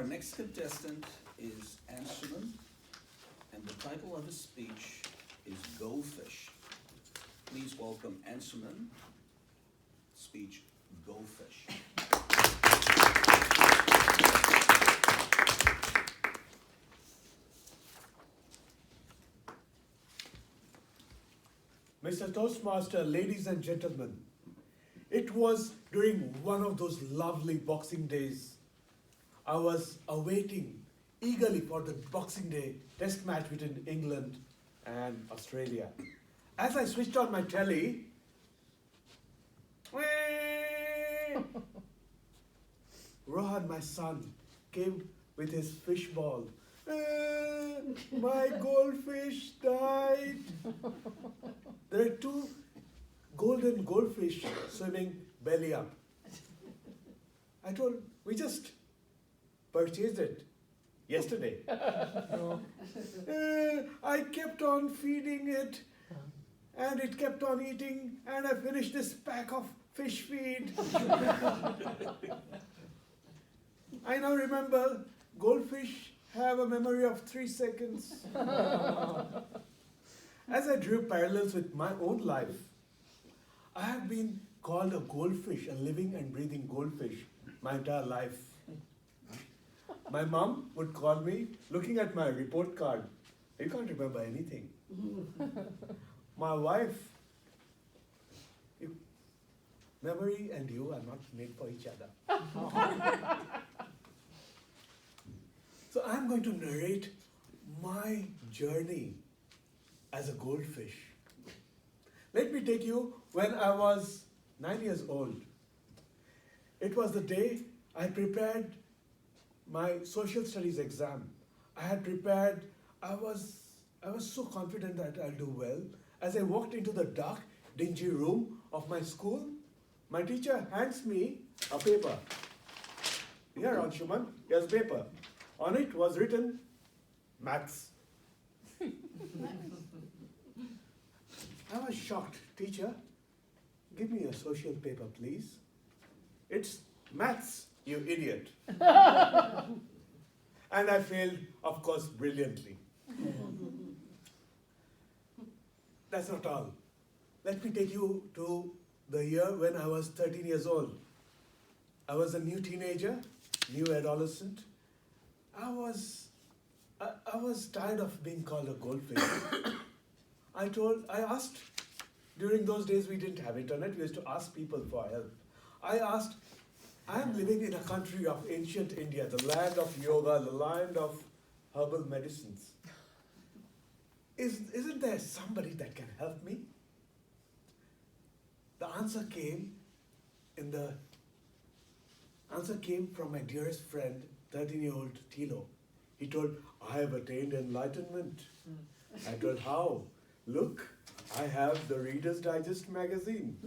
next contestant is Ansuman, and the title of his speech is Goldfish. Please welcome Ansuman. Speech, Goldfish. Mr. Toastmaster, ladies and gentlemen, it was during one of those lovely Boxing days. I was awaiting eagerly for the Boxing Day test match between England and Australia. As I switched on my telly, Rohan, my son, came with his fish ball. My goldfish died. There are two golden goldfish swimming belly up. I told, we just purchased it yesterday. I kept on feeding it, and it kept on eating, and I finished this pack of fish feed. I now remember goldfish have a memory of 3 seconds. As I drew parallels with my own life, I have been called a goldfish, a living and breathing goldfish, my entire life. My mom would call me, looking at my report card, you can't remember anything. My wife, memory and you are not made for each other. So I'm going to narrate my journey as a goldfish. Let me take you when I was 9 years old. It was the day I prepared my social studies exam. I was so confident that I'll do well. As I walked into the dark, dingy room of my school, my teacher hands me a paper. Here, Anshuman, here's paper. On it was written, maths. I was shocked. Teacher, give me a social paper, please. It's maths, you idiot. And I failed, of course, brilliantly. That's not all. Let me take you to the year when I was 13 years old. I was a new teenager, new adolescent. I was tired of being called a goldfish. I asked, during those days we didn't have internet, we used to ask people for help. I asked, I am living in a country of ancient India, the land of yoga, the land of herbal medicines. Isn't there somebody that can help me? The answer came from my dearest friend, 13-year-old Tilo. He told, I have attained enlightenment. I told, how? Look, I have the Reader's Digest magazine.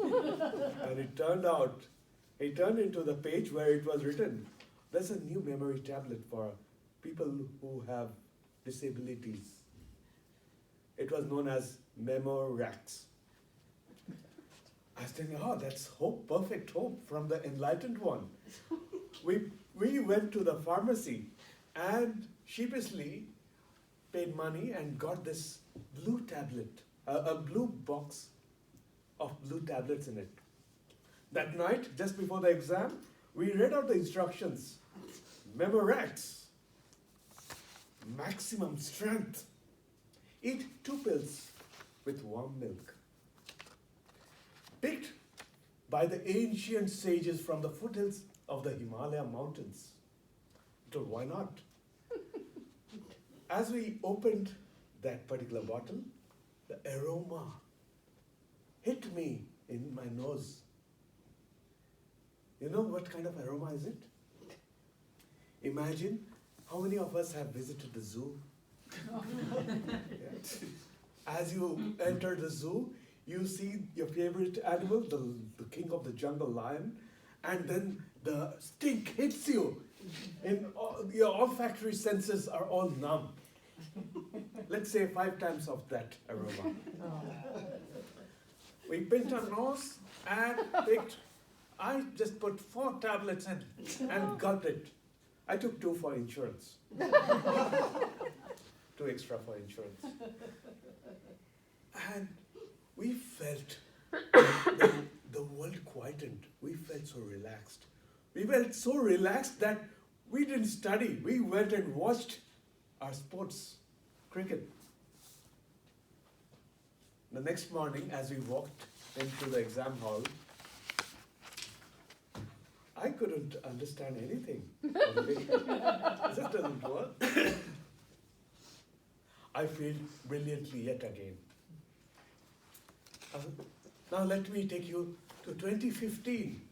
And it turned into the page where it was written, there's a new memory tablet for people who have disabilities. It was known as Memorax. I was thinking, oh, that's hope, perfect hope from the enlightened one. We went to the pharmacy and sheepishly paid money and got this blue tablet, a blue box of blue tablets in it. That night, just before the exam, we read out the instructions. Memorax, maximum strength. Eat 2 pills with warm milk. Picked by the ancient sages from the foothills of the Himalaya mountains. So why not? As we opened that particular bottle, the aroma hit me in my nose. You know what kind of aroma is it? Imagine how many of us have visited the zoo. Yeah. As you enter the zoo, you see your favorite animal, the king of the jungle, lion, and then the stink hits you. Your olfactory senses are all numb. Let's say 5 times of that aroma. We pinched our nose and picked. I just put 4 tablets in and gulped it. I took 2 for insurance. 2 extra for insurance. And we felt the world quietened. We felt so relaxed. We felt so relaxed that we didn't study. We went and watched our sports, cricket. The next morning, as we walked into the exam hall, I couldn't understand anything. This doesn't work. I failed brilliantly yet again. Now let me take you to 2015.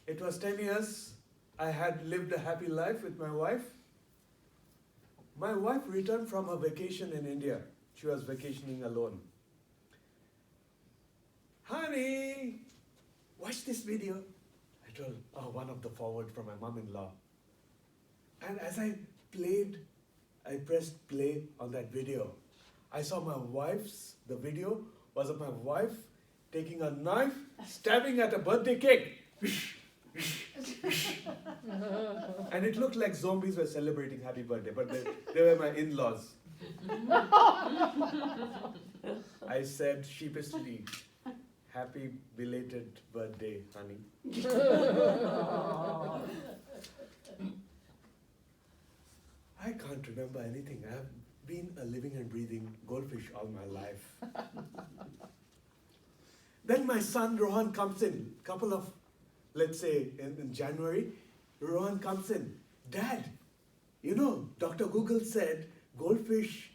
It was 10 years. I had lived a happy life with my wife. My wife returned from a vacation in India. She was vacationing alone. Honey, watch this video. I told one of the forward from my mom-in-law. And as I pressed play on that video. I saw the video was of my wife taking a knife, stabbing at a birthday cake. And it looked like zombies were celebrating happy birthday, but they were my in-laws. I said sheepishly, happy belated birthday, honey. I can't remember anything. I've been a living and breathing goldfish all my life. Then my son Rohan comes in, let's say in January, Rohan comes in. Dad, Dr. Google said goldfish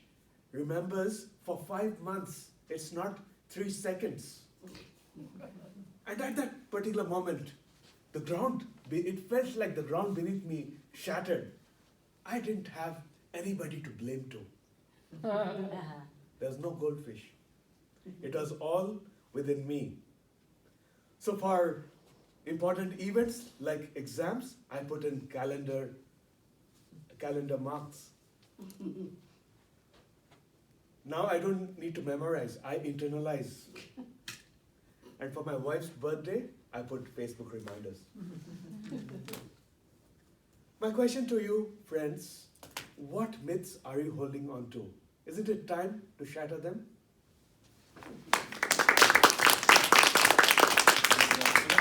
remembers for 5 months. It's not 3 seconds. And at that particular moment, it felt like the ground beneath me shattered. I didn't have anybody to blame to. There's no goldfish. It was all within me. So for important events like exams, I put in calendar marks. Now I don't need to memorize, I internalize. And for my wife's birthday, I put Facebook reminders. My question to you, friends, what myths are you holding on to? Isn't it time to shatter them?